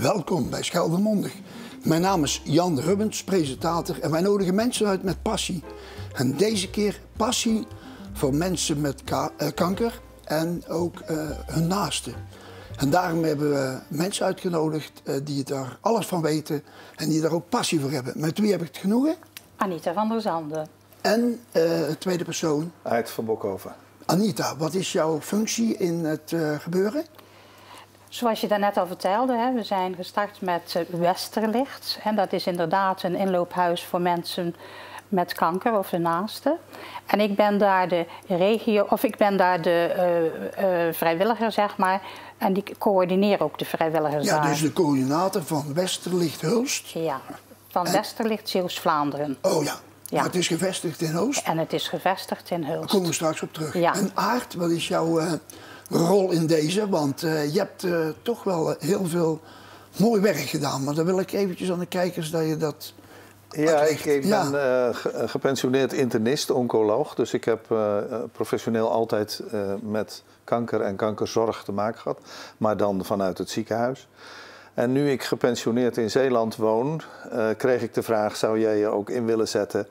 Welkom bij Scheldermondig. Mijn naam is Jan Rubbens, presentator en wij nodigen mensen uit met passie. En deze keer passie voor mensen met kanker en ook hun naasten. En daarom hebben we mensen uitgenodigd die daar alles van weten en die daar ook passie voor hebben. Met wie heb ik het genoegen? Anita van der Zanden. En tweede persoon? Ait van Bokhoven. Anita, wat is jouw functie in het gebeuren? Zoals je daarnet al vertelde, hè, we zijn gestart met Westerlicht. En dat is inderdaad een inloophuis voor mensen met kanker of de naasten. En ik ben daar de vrijwilliger, zeg maar. En die coördineer ook de vrijwilligers daar. Ja, dus de coördinator van Westerlicht Hulst. Ja, van Westerlicht Zeeuws-Vlaanderen. Oh ja. Ja. Maar het is gevestigd in Hulst. En het is gevestigd in Hulst. Daar komen we straks op terug. Ja. En Aart, wat is jouw rol in deze? Want je hebt toch wel heel veel mooi werk gedaan. Maar dan wil ik eventjes aan de kijkers dat je dat uitlegt. Ik ben gepensioneerd internist, oncoloog. Dus ik heb professioneel altijd met kanker en kankerzorg te maken gehad. Maar dan vanuit het ziekenhuis. En nu ik gepensioneerd in Zeeland woon, kreeg ik de vraag, zou jij je ook in willen zetten?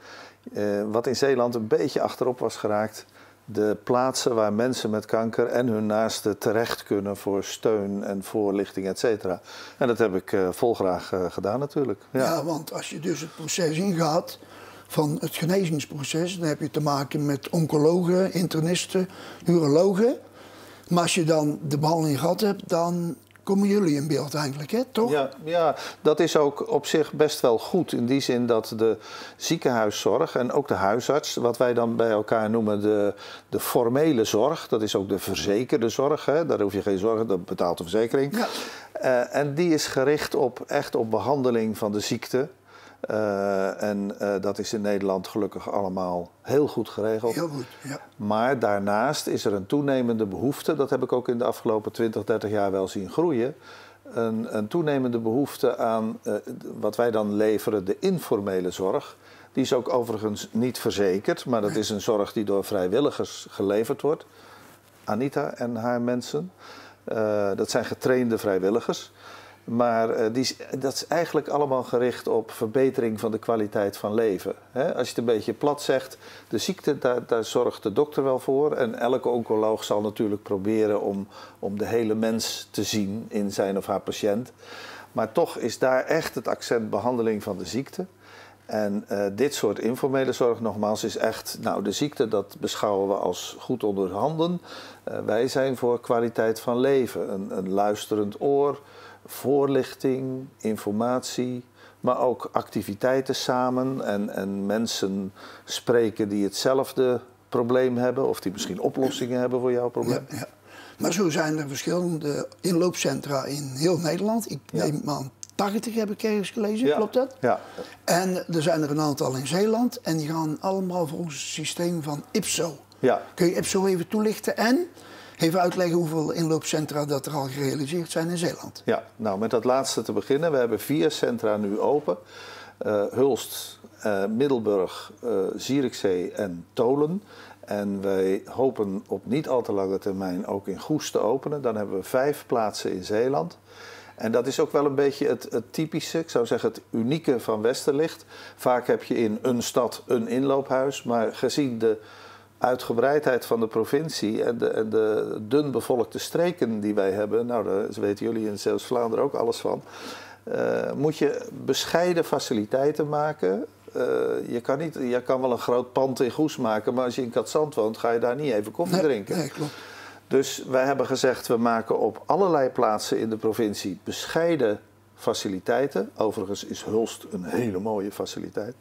Wat in Zeeland een beetje achterop was geraakt. De plaatsen waar mensen met kanker en hun naasten terecht kunnen voor steun en voorlichting, et cetera. En dat heb ik volgraag gedaan natuurlijk. Ja, want als je dus het proces ingaat van het genezingsproces, dan heb je te maken met oncologen, internisten, urologen. Maar als je dan de behandeling gehad hebt, dan komen jullie in beeld eigenlijk, hè? Toch? Ja, dat is ook op zich best wel goed. In die zin dat de ziekenhuiszorg en ook de huisarts, wat wij dan bij elkaar noemen de formele zorg, dat is ook de verzekerde zorg, hè? Daar hoef je geen zorgen, dat betaalt de verzekering. Ja. En die is gericht echt op behandeling van de ziekte. Dat is in Nederland gelukkig allemaal heel goed geregeld. Heel goed, ja. Maar daarnaast is er een toenemende behoefte, dat heb ik ook in de afgelopen 20, 30 jaar wel zien groeien. Een toenemende behoefte aan wat wij dan leveren, de informele zorg. Die is ook overigens niet verzekerd, maar dat is een zorg die door vrijwilligers geleverd wordt. Anita en haar mensen, dat zijn getrainde vrijwilligers. Maar dat is eigenlijk allemaal gericht op verbetering van de kwaliteit van leven. Als je het een beetje plat zegt, de ziekte, daar zorgt de dokter wel voor. En elke oncoloog zal natuurlijk proberen om de hele mens te zien in zijn of haar patiënt. Maar toch is daar echt het accent behandeling van de ziekte. En dit soort informele zorg, nogmaals, is echt, de ziekte, dat beschouwen we als goed onder handen. Wij zijn voor kwaliteit van leven, een luisterend oor, voorlichting, informatie, maar ook activiteiten samen en mensen spreken die hetzelfde probleem hebben of die misschien oplossingen hebben voor jouw probleem. Ja. Maar zo zijn er verschillende inloopcentra in heel Nederland. Ik neem aan 80 heb ik ergens gelezen, klopt dat? Ja. En er zijn er een aantal in Zeeland en die gaan allemaal volgens het systeem van IPSO. Ja. Kun je IPSO even toelichten en even uitleggen hoeveel inloopcentra dat er al gerealiseerd zijn in Zeeland? Ja, met dat laatste te beginnen. We hebben 4 centra nu open. Hulst, Middelburg, Zierikzee en Tolen. En wij hopen op niet al te lange termijn ook in Goes te openen. Dan hebben we 5 plaatsen in Zeeland. En dat is ook wel een beetje het typische, ik zou zeggen het unieke van Westerlicht. Vaak heb je in een stad een inloophuis, maar gezien de uitgebreidheid van de provincie en de dun bevolkte streken die wij hebben, daar weten jullie in Zeeuws-Vlaanderen ook alles van, moet je bescheiden faciliteiten maken. Je kan wel een groot pand in Goes maken, maar als je in Katzand woont, ga je daar niet even koffie drinken. Nee, klopt. Dus wij hebben gezegd, we maken op allerlei plaatsen in de provincie bescheiden faciliteiten. Overigens is Hulst een hele mooie faciliteit.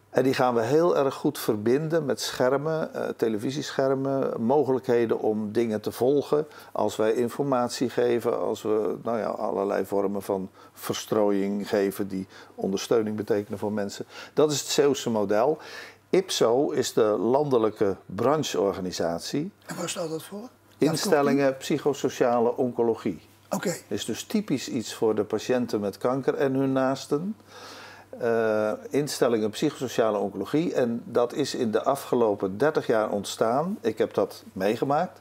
En die gaan we heel erg goed verbinden met schermen, televisieschermen, mogelijkheden om dingen te volgen. Als wij informatie geven, als we allerlei vormen van verstrooiing geven die ondersteuning betekenen voor mensen. Dat is het Zeeuwse model. IPSO is de landelijke brancheorganisatie. En waar staat dat voor? Instellingen psychosociale oncologie. Oké. Is dus typisch iets voor de patiënten met kanker en hun naasten. Instellingen psychosociale oncologie. En dat is in de afgelopen 30 jaar ontstaan. Ik heb dat meegemaakt.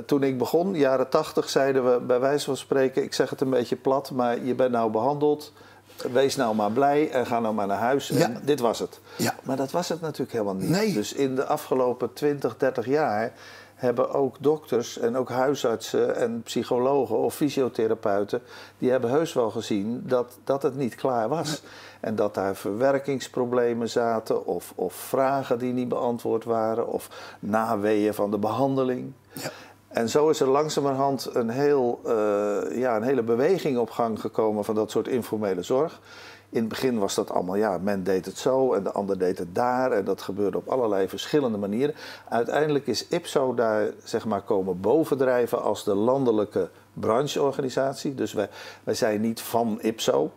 Toen ik begon, jaren 80, zeiden we bij wijze van spreken, ik zeg het een beetje plat, maar je bent nou behandeld. Wees nou maar blij en ga nou maar naar huis. Ja. En dit was het. Ja. Maar dat was het natuurlijk helemaal niet. Nee. Dus in de afgelopen 20, 30 jaar hebben ook dokters en ook huisartsen en psychologen of fysiotherapeuten, die hebben heus wel gezien dat het niet klaar was. Nee. En dat daar verwerkingsproblemen zaten of vragen die niet beantwoord waren of naweeën van de behandeling. Ja. En zo is er langzamerhand een hele beweging op gang gekomen van dat soort informele zorg. In het begin was dat allemaal, men deed het zo en de ander deed het daar. En dat gebeurde op allerlei verschillende manieren. Uiteindelijk is IPSO daar zeg maar komen bovendrijven als de landelijke brancheorganisatie. Dus wij zijn niet van IPSO,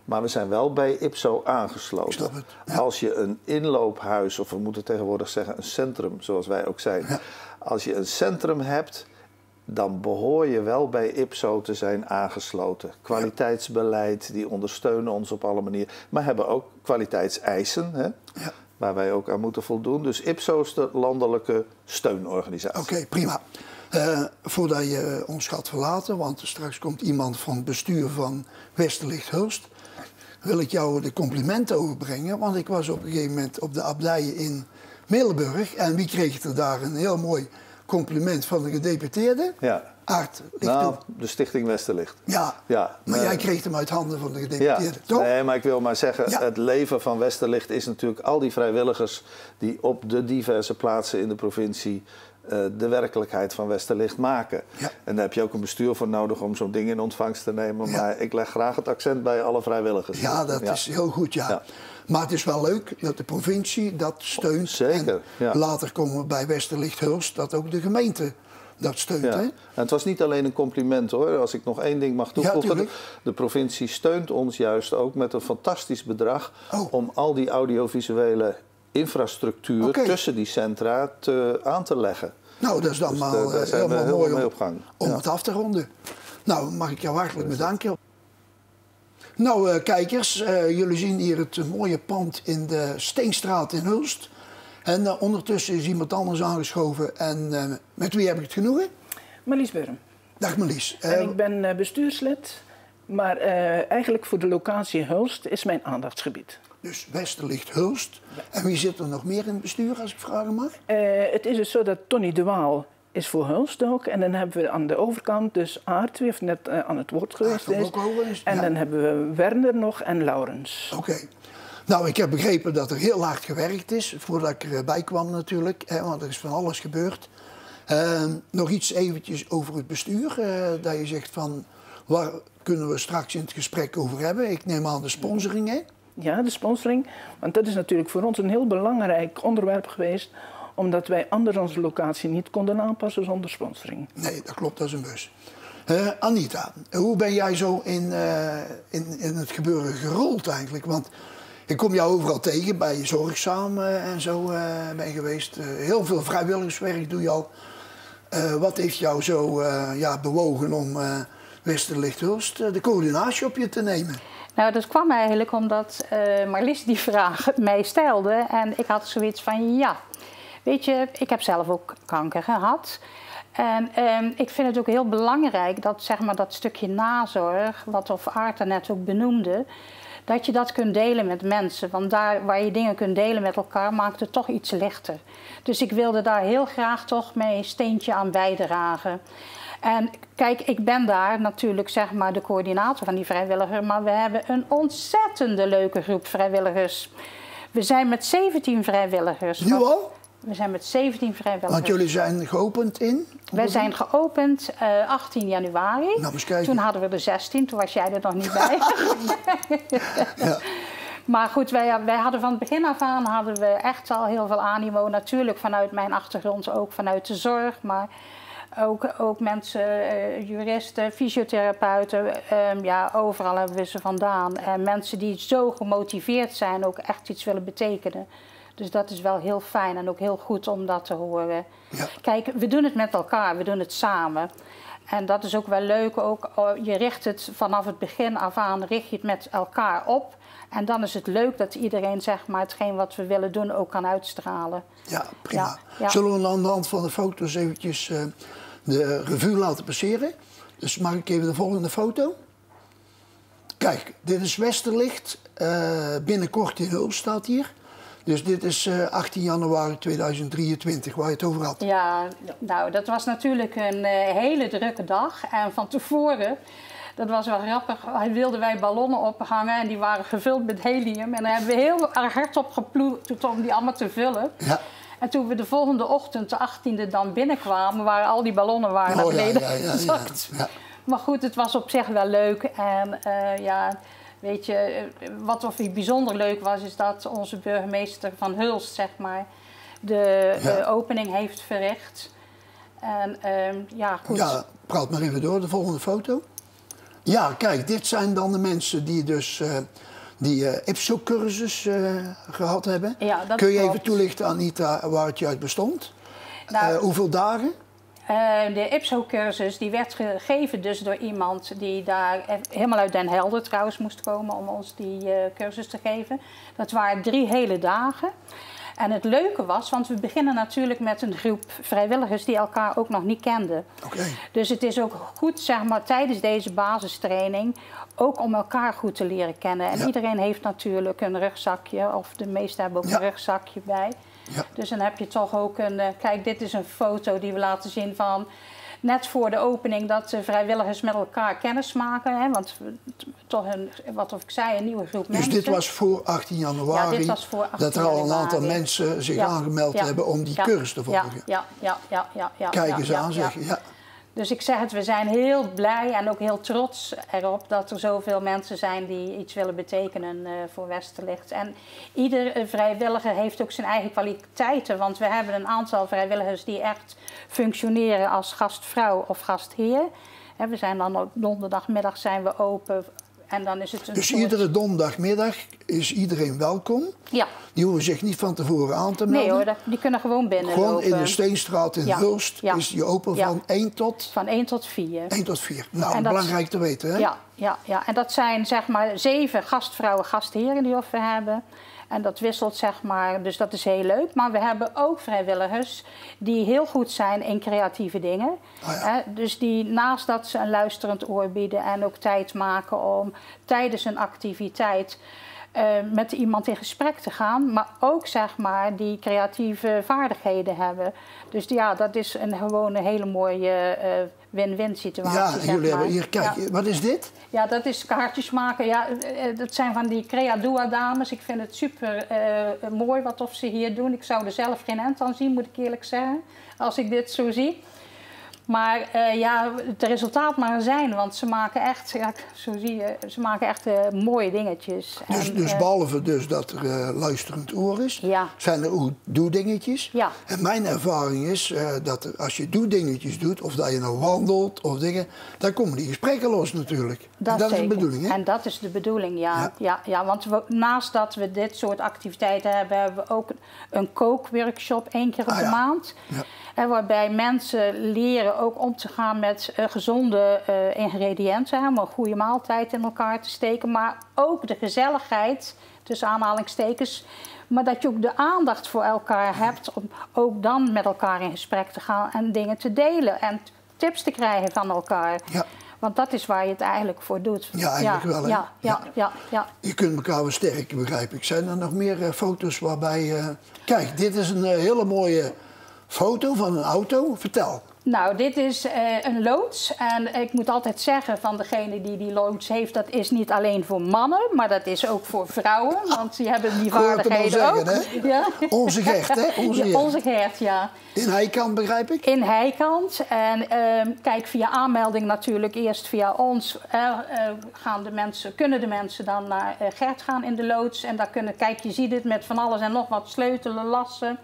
maar we zijn wel bij IPSO aangesloten. Ja. Als je een inloophuis, of we moeten tegenwoordig zeggen een centrum, zoals wij ook zijn. Ja. Als je een centrum hebt, dan behoor je wel bij IPSO te zijn aangesloten. Kwaliteitsbeleid, die ondersteunen ons op alle manieren. Maar hebben ook kwaliteitseisen, hè, waar wij ook aan moeten voldoen. Dus IPSO is de landelijke steunorganisatie. Oké, prima. Voordat je ons gaat verlaten, want straks komt iemand van het bestuur van Westerlicht Hulst, wil ik jou de complimenten overbrengen. Want ik was op een gegeven moment op de abdij in Middelburg. En wie kreeg er daar een heel mooi compliment van de gedeputeerde? Ja. Aart. Nou, de Stichting Westerlicht. Ja, maar jij kreeg hem uit handen van de gedeputeerde, toch? Nee, maar ik wil maar zeggen, het leven van Westerlicht is natuurlijk al die vrijwilligers die op de diverse plaatsen in de provincie de werkelijkheid van Westerlicht maken. Ja. En daar heb je ook een bestuur voor nodig om zo'n ding in ontvangst te nemen. Ja. Maar ik leg graag het accent bij alle vrijwilligers. Ja, dat is heel goed, ja. Maar het is wel leuk dat de provincie dat steunt. Zeker, en later komen we bij Westerlicht Hulst dat ook de gemeente dat steunt. Ja. Hè? En het was niet alleen een compliment hoor, als ik nog één ding mag toevoegen. Ja, de provincie steunt ons juist ook met een fantastisch bedrag om al die audiovisuele infrastructuur tussen die centra aan te leggen. Nou, dat is dan dus helemaal mooi om het af te ronden. Nou, mag ik jou hartelijk bedanken. Nou, kijkers, jullie zien hier het mooie pand in de Steenstraat in Hulst. En ondertussen is iemand anders aangeschoven. En met wie heb ik het genoegen? Marlies Burm. Dag Marlies. En ik ben bestuurslid, maar eigenlijk voor de locatie Hulst is mijn aandachtsgebied. Dus Westerlicht Hulst. En wie zit er nog meer in het bestuur, als ik vragen mag? Het is dus zo dat Tony de Waal is voor Hulst ook. En dan hebben we aan de overkant dus Aart, die heeft net aan het woord geweest. En dan hebben we Werner nog en Laurens. Oké. Nou, ik heb begrepen dat er heel hard gewerkt is, voordat ik erbij kwam natuurlijk. Want er is van alles gebeurd. Nog iets eventjes over het bestuur. Dat je zegt van, waar kunnen we straks in het gesprek over hebben? Ik neem aan de sponsoring, hè? Ja, de sponsoring. Want dat is natuurlijk voor ons een heel belangrijk onderwerp geweest, omdat wij anders onze locatie niet konden aanpassen zonder sponsoring. Nee, dat klopt, dat is een bus. Anita, hoe ben jij zo in het gebeuren gerold eigenlijk? Want ik kom jou overal tegen, bij Zorgzaam en zo ben je geweest. Heel veel vrijwilligerswerk doe je al. Wat heeft jou zo bewogen om Westerlicht Hulst de coördinatie op je te nemen? Nou, dat kwam eigenlijk omdat Marlies die vraag mij stelde. En ik had zoiets van, weet je, ik heb zelf ook kanker gehad. En ik vind het ook heel belangrijk dat, zeg maar, dat stukje nazorg, wat of Aart net ook benoemde, dat je dat kunt delen met mensen. Want daar waar je dingen kunt delen met elkaar, maakt het toch iets lichter. Dus ik wilde daar heel graag toch mijn steentje aan bijdragen. En kijk, ik ben daar natuurlijk, zeg maar, de coördinator van die vrijwilliger, maar we hebben een ontzettende leuke groep vrijwilligers. We zijn met 17 vrijwilligers. Nu al? We zijn met 17 vrijwilligers. Want jullie zijn geopend in? Wij zijn geopend 18 januari. Nou, eens kijken. Toen hadden we er 16, toen was jij er nog niet bij. Ja. Maar goed, wij hadden van het begin af aan hadden we echt al heel veel animo. Natuurlijk vanuit mijn achtergrond, ook vanuit de zorg. Maar ook mensen, juristen, fysiotherapeuten. Overal hebben we ze vandaan. En mensen die zo gemotiveerd zijn, ook echt iets willen betekenen. Dus dat is wel heel fijn en ook heel goed om dat te horen. Ja. Kijk, we doen het met elkaar, we doen het samen. En dat is ook wel leuk. Ook, je richt het vanaf het begin af aan, richt je het met elkaar op. En dan is het leuk dat iedereen, zeg maar, hetgeen wat we willen doen ook kan uitstralen. Ja, prima. Ja. Zullen we aan de hand van de foto's eventjes de revue laten passeren. Dus mag ik even de volgende foto? Kijk, dit is Westerlicht. Binnenkort in Hulst staat hier. Dus dit is 18 januari 2023, waar je het over had. Ja, nou, dat was natuurlijk een hele drukke dag. En van tevoren, dat was wel grappig, wilden wij ballonnen ophangen en die waren gevuld met helium. En daar hebben we heel erg hard op geploegd om die allemaal te vullen. Ja. En toen we de volgende ochtend, de 18e, dan binnenkwamen, waren al die ballonnen naar beneden gezakt. Ja. Maar goed, het was op zich wel leuk. En weet je, wat bijzonder leuk was, is dat onze burgemeester van Hulst, zeg maar, de opening heeft verricht. En goed. Ja, praat maar even door, de volgende foto. Ja, kijk, dit zijn dan de mensen die dus die IPSO-cursus gehad hebben. Ja, dat Kun je even toelichten, Anita, waar het juist bestond? Nou, hoeveel dagen? De IPSO-cursus die werd gegeven dus door iemand die daar helemaal uit Den Helder trouwens moest komen om ons die cursus te geven. Dat waren 3 hele dagen. En het leuke was, want we beginnen natuurlijk met een groep vrijwilligers die elkaar ook nog niet kenden. Okay. Dus het is ook goed, zeg maar, tijdens deze basistraining ook om elkaar goed te leren kennen. En iedereen heeft natuurlijk een rugzakje, of de meesten hebben ook een rugzakje bij. Ja. Dus dan heb je toch ook een... kijk, dit is een foto die we laten zien van... net voor de opening dat de vrijwilligers met elkaar kennis maken. Hè, want toch een nieuwe groep mensen. Dus dit was voor 18 januari? Ja, dit was voor 18 dat er al een aantal mensen zich aangemeld hebben om die cursus te volgen? Ja. Kijk eens aan, zeg je. Ja. Dus ik zeg het, we zijn heel blij en ook heel trots erop dat er zoveel mensen zijn die iets willen betekenen voor Westerlicht. En ieder vrijwilliger heeft ook zijn eigen kwaliteiten, want we hebben een aantal vrijwilligers die echt functioneren als gastvrouw of gastheer. We zijn dan op donderdagmiddag zijn we open. En dan is het dus iedere donderdagmiddag is iedereen welkom? Ja. Die hoeven zich niet van tevoren aan te melden? Nee hoor, die kunnen gewoon binnenlopen. Gewoon in de Steenstraat in Hulst is die open van 1 tot? Van 1 tot 4. 1 tot 4. Nou, belangrijk te weten, hè? Ja. En dat zijn zeg maar 7 gastvrouwen, gastheren die we hebben. En dat wisselt, zeg maar, dus dat is heel leuk. Maar we hebben ook vrijwilligers die heel goed zijn in creatieve dingen. Dus die naast dat ze een luisterend oor bieden en ook tijd maken om tijdens een activiteit met iemand in gesprek te gaan. Maar ook, zeg maar, die creatieve vaardigheden hebben. Dus dat is gewoon een hele mooie win-win situatie. Ja, jullie hebben hier, kijk, wat is dit? Ja, dat is kaartjes maken. Ja, dat zijn van die Creadua-dames. Ik vind het super mooi wat of ze hier doen. Ik zou er zelf geen end aan zien, moet ik eerlijk zeggen, als ik dit zo zie. Maar het resultaat maar zijn, want ze maken echt, zo zie je, ze maken echt mooie dingetjes. Dus behalve dus dat er luisterend oor is, zijn er ook doedingetjes. Ja. En mijn ervaring is dat als je doedingetjes doet, of dat je nou wandelt of dingen, dan komen die gesprekken los natuurlijk. Dat is de bedoeling, hè? En dat is de bedoeling, ja, want naast dat we dit soort activiteiten hebben, hebben we ook een kookworkshop 1 keer op de maand. Ja. Waarbij mensen leren ook om te gaan met gezonde ingrediënten. Om een goede maaltijd in elkaar te steken. Maar ook de gezelligheid, tussen aanhalingstekens. Maar dat je ook de aandacht voor elkaar hebt om ook dan met elkaar in gesprek te gaan en dingen te delen. En tips te krijgen van elkaar. Ja. Want dat is waar je het eigenlijk voor doet. Ja, eigenlijk wel. Hè? Ja. Je kunt elkaar wel sterken, begrijp ik. Zijn er nog meer foto's waarbij... Kijk, dit is een hele mooie... foto van een auto, vertel. Nou, dit is een loods. En ik moet altijd zeggen van degene die loods heeft, dat is niet alleen voor mannen, maar dat is ook voor vrouwen. Want die hebben die vaardigheden ook. Zeggen, hè? Ja. Onze Gert, hè? Onze Gert, ja. In Heikant, begrijp ik? In Heikant. En kijk, via aanmelding natuurlijk eerst via ons kunnen de mensen dan naar Gert gaan in de loods. En daar kijk, je ziet het met van alles en nog wat sleutelen, lassen.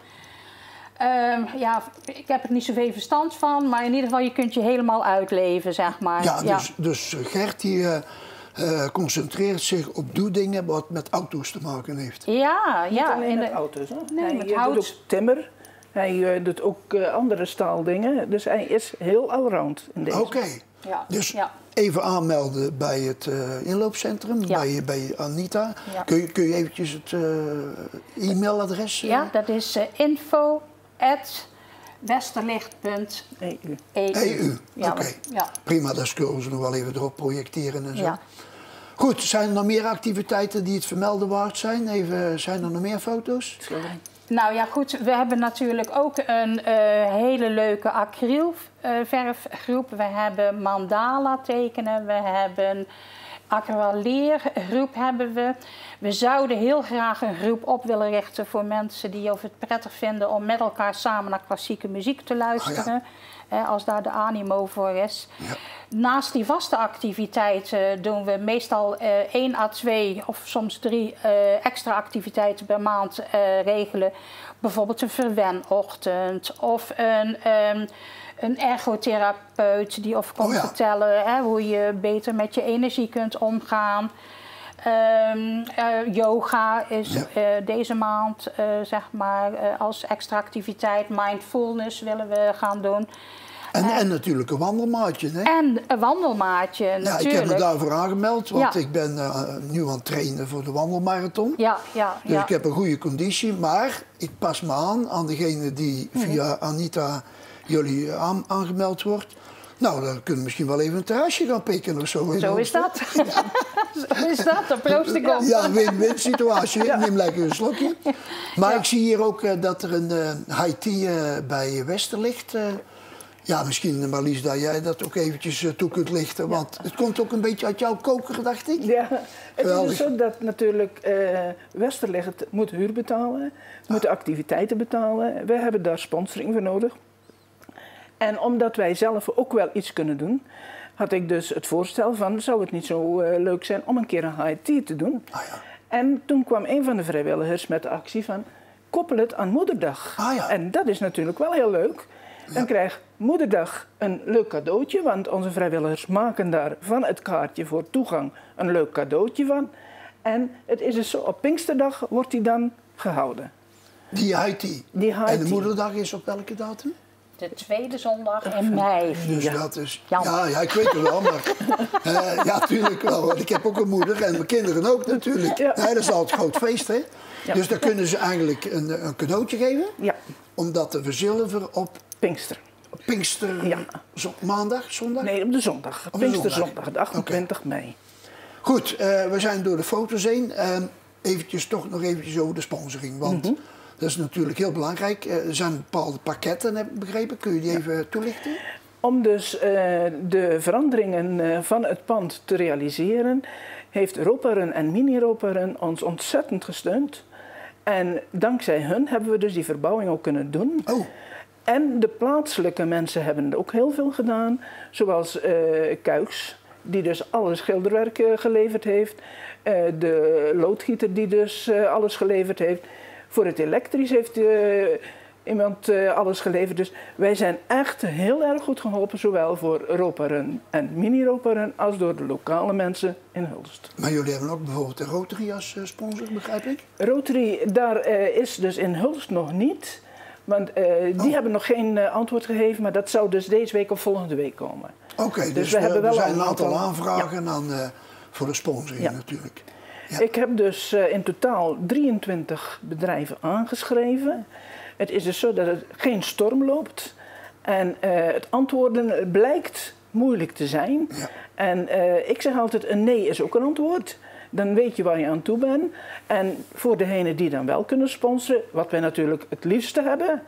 Ik heb er niet zoveel verstand van, maar in ieder geval, je kunt je helemaal uitleven, zeg maar. Ja, dus Gert die concentreert zich op doedingen wat met auto's te maken heeft. Ja. Niet alleen met auto's, hè? Nee, met hout. Hij doet ook timmer. Hij doet ook andere staaldingen. Dus hij is heel allround in deze. Oké. Ja. Dus even aanmelden bij het inloopcentrum, bij Anita. Ja. Kun je eventjes het e-mailadres... Ja, dat is Westerlicht.eu. EU, Ja, oké. ja. Prima, dat kunnen ze nog wel even erop projecteren en zo. Ja. Goed, zijn er nog meer activiteiten die het vermelden waard zijn? Zijn er nog meer foto's? Nou ja, goed. We hebben natuurlijk ook een hele leuke acrylverfgroep. We hebben mandala tekenen. We hebben aquarelleergroep hebben we. We zouden heel graag een groep op willen richten voor mensen die het prettig vinden om met elkaar samen naar klassieke muziek te luisteren. Als daar de animo voor is. Ja. Naast die vaste activiteiten doen we meestal 1 à 2 of soms 3 extra activiteiten per maand regelen. Bijvoorbeeld een verwenochtend of een ergotherapeut die komt vertellen hoe je beter met je energie kunt omgaan. Yoga is deze maand zeg maar als extra activiteit. Mindfulness willen we gaan doen. En natuurlijk een wandelmaatje. Hè? En een wandelmaatje, natuurlijk. Ja, ik heb me daarvoor aangemeld, want ik ben nu aan het trainen voor de wandelmarathon. Dus ik heb een goede conditie, maar ik pas me aan degene die via Anita jullie aangemeld wordt. Nou, dan kunnen we misschien wel even een terrasje gaan pikken of zo. Zo is dat. Zo is dat, daar proost ik op. Ja, win-win situatie. Ik neem lekker een slokje. Maar ik zie hier ook dat er een high tea bij Westerlicht... ja, misschien Marlies, dat jij dat ook eventjes toe kunt lichten. Want het komt ook een beetje uit jouw koker, dacht ik. Ja, het is dus zo dat natuurlijk Westerlicht moet huur betalen. Moet activiteiten betalen. We hebben daar sponsoring voor nodig. En omdat wij zelf ook wel iets kunnen doen, had ik dus het voorstel van, zou het niet zo leuk zijn om een keer een high tea te doen? En toen kwam een van de vrijwilligers met de actie van, koppel het aan Moederdag. En dat is natuurlijk wel heel leuk. Dan krijgt Moederdag een leuk cadeautje, want onze vrijwilligers maken daar van het kaartje voor toegang een leuk cadeautje van. En het is dus zo, op Pinksterdag wordt die dan gehouden. Die high tea. En de Moederdag is op welke datum? De tweede zondag in mei. Dus dat is... Ja, ik weet het wel, maar... ja, natuurlijk wel. Want ik heb ook een moeder en mijn kinderen ook natuurlijk. Ja. Nee, dat is altijd een groot feest, hè? Ja. Dus dan kunnen ze eigenlijk een cadeautje geven. Ja. Om dat te verzilveren op... Pinkster, maandag, zondag? Nee, op de zondag. Pinksterzondag, de 28 mei. Goed, we zijn door de foto's heen. Eventjes toch nog eventjes over de sponsoring. Want dat is natuurlijk heel belangrijk. Er zijn bepaalde pakketten, heb ik begrepen. Kun je die even toelichten? Om dus de veranderingen van het pand te realiseren, heeft Roperen en Mini-Roperen ons ontzettend gesteund. En dankzij hun hebben we dus die verbouwing ook kunnen doen. En de plaatselijke mensen hebben ook heel veel gedaan. Zoals Kuijs, die dus alle schilderwerk geleverd heeft. De loodgieter die dus alles geleverd heeft. Voor het elektrisch heeft iemand alles geleverd. Dus wij zijn echt heel erg goed geholpen. Zowel voor Roperen en Mini-Roperen als door de lokale mensen in Hulst. Maar jullie hebben ook bijvoorbeeld de Rotary als sponsor, begrijp ik? Rotary, daar is dus in Hulst nog niet. Want die hebben nog geen antwoord gegeven, maar dat zou dus deze week of volgende week komen. Oké, dus er zijn een aantal aanvragen voor de sponsoring natuurlijk. Ja. Ik heb dus in totaal 23 bedrijven aangeschreven. Het is dus zo dat het geen storm loopt. En het antwoorden blijkt moeilijk te zijn. Ja. En ik zeg altijd, een nee is ook een antwoord. Dan weet je waar je aan toe bent. En voor degenen die dan wel kunnen sponsoren, wat wij natuurlijk het liefste hebben,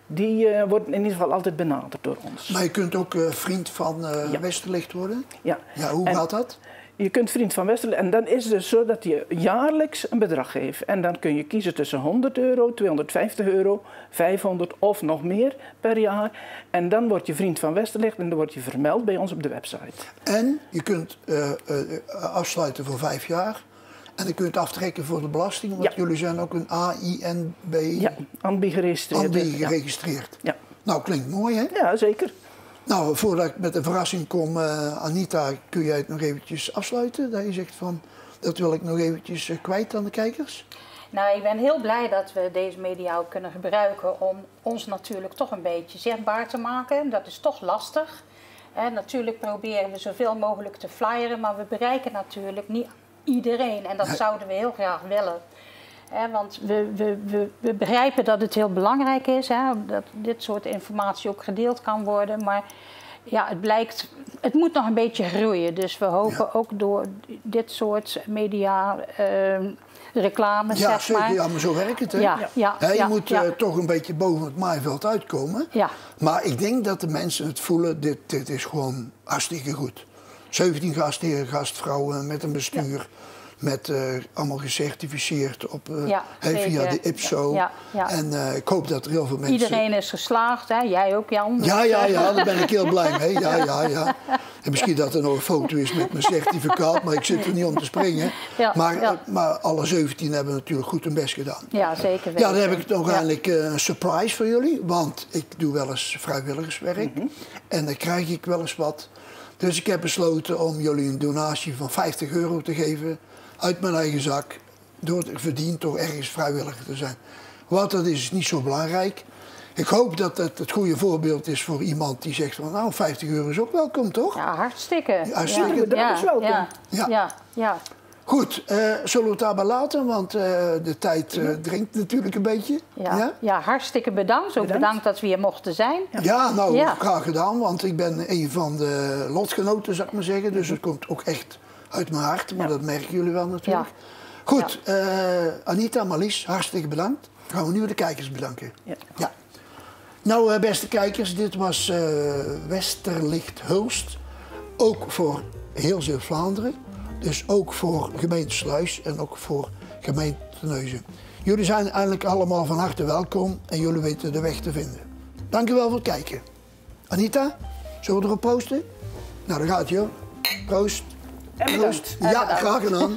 die worden in ieder geval altijd benaderd door ons. Maar je kunt ook vriend van Westerlicht worden? Ja. Hoe gaat dat? Je kunt vriend van Westerlicht en dan is het dus zo dat je jaarlijks een bedrag geeft. En dan kun je kiezen tussen €100, €250, €500 of nog meer per jaar. En dan word je vriend van Westerlicht en dan word je vermeld bij ons op de website. En je kunt afsluiten voor 5 jaar. En dan kun je het aftrekken voor de belasting, want jullie zijn ook een AINB... Ja, ANBI geregistreerd. ANBI geregistreerd. Ja. Nou, klinkt mooi, hè? Ja, zeker. Nou, voordat ik met een verrassing kom, Anita, kun jij het nog eventjes afsluiten? Dat je zegt van, dat wil ik nog eventjes kwijt aan de kijkers. Nou, ik ben heel blij dat we deze media ook kunnen gebruiken om ons natuurlijk toch een beetje zichtbaar te maken. Dat is toch lastig. Natuurlijk proberen we zoveel mogelijk te flyeren, maar we bereiken natuurlijk niet iedereen. En dat zouden we heel graag willen. Want we begrijpen dat het heel belangrijk is, dat dit soort informatie ook gedeeld kan worden. Maar ja, het moet nog een beetje groeien. Dus we hopen ook door dit soort media, reclames, ja, zeg zeker, maar. ja, maar zo werkt het, hè? Je moet toch een beetje boven het maaiveld uitkomen. Ja. Maar ik denk dat de mensen het voelen, dit is gewoon hartstikke goed. 17 gastheren, gastvrouwen met een bestuur. Met allemaal gecertificeerd op, via de IPSO. En ik hoop dat er heel veel mensen... Iedereen is geslaagd, hè? Jij ook, Jan. Ja, daar ben ik heel blij mee. Ja. En misschien dat er nog een foto is met mijn certificaat, maar ik zit er niet om te springen. Maar alle 17 hebben natuurlijk goed hun best gedaan. Ja, zeker weten. Ja, dan heb ik nog eigenlijk een surprise voor jullie. Want ik doe wel eens vrijwilligerswerk. En dan krijg ik wel eens wat. Dus ik heb besloten om jullie een donatie van €50 te geven uit mijn eigen zak, door het verdiend toch ergens vrijwilliger te zijn. Wat dat is niet zo belangrijk. Ik hoop dat het goede voorbeeld is voor iemand die zegt van nou, €50 is ook welkom, toch? Ja, hartstikke. Hartstikke. Dat is welkom. Ja. Goed, zullen we het daarbij laten, want de tijd dringt natuurlijk een beetje. Ja, hartstikke bedankt. Ook bedankt dat we hier mochten zijn. Ja, graag gedaan, want ik ben een van de lotgenoten, zou ik maar zeggen. Dus het komt ook echt uit mijn hart, maar dat merken jullie wel natuurlijk. Goed, Anita, Marlies, hartstikke bedankt. Dan gaan we nu de kijkers bedanken. Ja. Nou, beste kijkers, dit was Westerlicht Hulst. Ook voor heel Zeeuws-Vlaanderen. Dus ook voor gemeente Sluis en ook voor gemeente Terneuzen. Jullie zijn eigenlijk allemaal van harte welkom en jullie weten de weg te vinden. Dank u wel voor het kijken. Anita, zullen we erop proosten? Nou, daar gaat je hoor. Proost. En bedankt. Ja, graag gedaan.